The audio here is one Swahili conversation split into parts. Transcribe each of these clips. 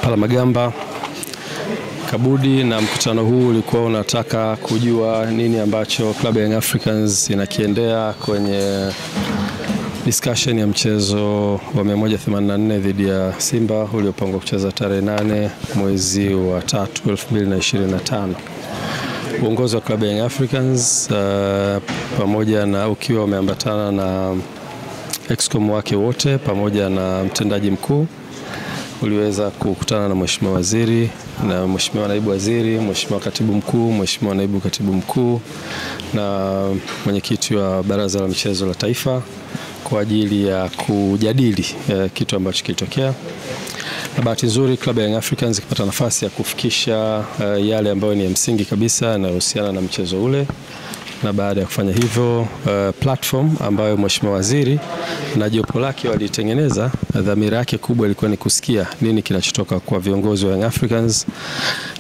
Palamagamba Kabudi, na mkutano huu ulikuwa unataka kujua nini ambacho Club ya Young Africans inakiendea kwenye discussion ya mchezo wa 184 dhidi ya Simba uliopangwa kucheza tarehe 8 mwezi wa 3 2025. Uongozi wa Club ya Young Africans pamoja na ukiwa umeambatana na excom wake wote pamoja na mtendaji mkuu uliweza kukutana na Mheshimiwa Waziri na Mheshimiwa Naibu Waziri, Mheshimiwa Katibu Mkuu, Mheshimiwa Naibu Katibu Mkuu na mwenyekiti wa Baraza la Michezo la Taifa kwa ajili ya kujadili kitu ambacho kilitokea. Na bahati nzuri Club ya Young Africans ikapata nafasi ya kufikisha yale ambayo ni ya msingi kabisa yanayohusiana na mchezo ule. Na baada ya kufanya hivyo, platform ambayo Mheshimiwa Waziri na jopo lake walitengeneza, dhamira yake kubwa ilikuwa ni kusikia nini kinachotoka kwa viongozi wa Young Africans,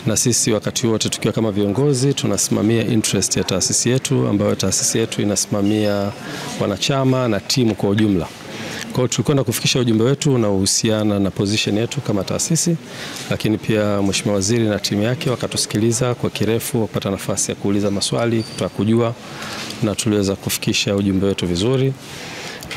na sisi wakati wote tukiwa kama viongozi tunasimamia interest ya taasisi yetu, ambayo taasisi yetu inasimamia wanachama na timu kwa ujumla. Kwa hiyo tulikwenda kufikisha ujumbe wetu unaohusiana na position yetu kama taasisi, lakini pia Mheshimiwa Waziri na timu yake wakatusikiliza kwa kirefu, wakapata nafasi ya kuuliza maswali, kutaka kujua, na tuliweza kufikisha ujumbe wetu vizuri.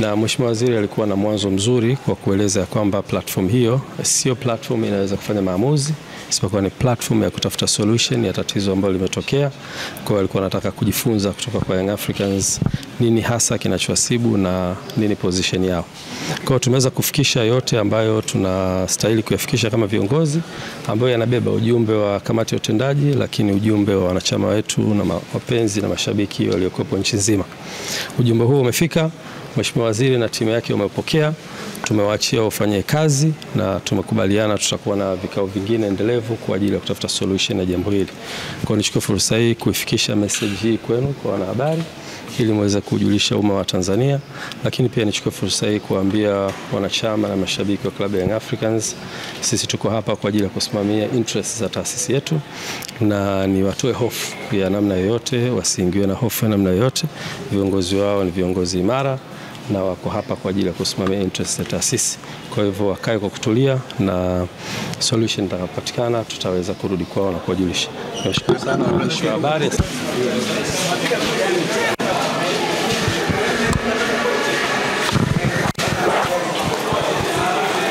Na Mheshimiwa Waziri alikuwa na mwanzo mzuri kwa kueleza kwamba platform hiyo sio platform inaweza kufanya maamuzi, isipokuwa ni platform ya kutafuta solution ya tatizo ambalo limetokea. Kwa hiyo alikuwa anataka kujifunza kutoka kwa Young Africans nini hasa kinachowasibu na nini position yao. Kwa hiyo tumeweza kufikisha yote ambayo tunastahili kuyafikisha kama viongozi, ambayo yanabeba ujumbe wa kamati ya utendaji, lakini ujumbe wa wanachama wetu na wapenzi na mashabiki waliokuwepo nchi nzima. Ujumbe huu umefika, Mheshimiwa Waziri na timu yake wamepokea, tumewaachia wafanye kazi na tumekubaliana tutakuwa na vikao vingine endelevu kwa ajili ya kutafuta solution ya jambo hili. Kwa hiyo nichukue fursa hii kuifikisha message hii kwenu kwa wanahabari ili muweze kujulisha umma wa Tanzania, lakini pia nichukue fursa hii kuambia wanachama na mashabiki wa Club ya Young Africans, sisi tuko hapa kwa ajili ya kusimamia interests za taasisi yetu, na ni watoe hofu ya namna yoyote, wasiingiwe na hofu ya namna yoyote. Viongozi wao ni viongozi imara na wako hapa kwa ajili ya kusimamia interests za taasisi. Kwa hivyo wakae kwa kutulia, na solution itakapopatikana tutaweza kurudi kwao na kuwajulisha. Nashukuru sana waandishi wa habari.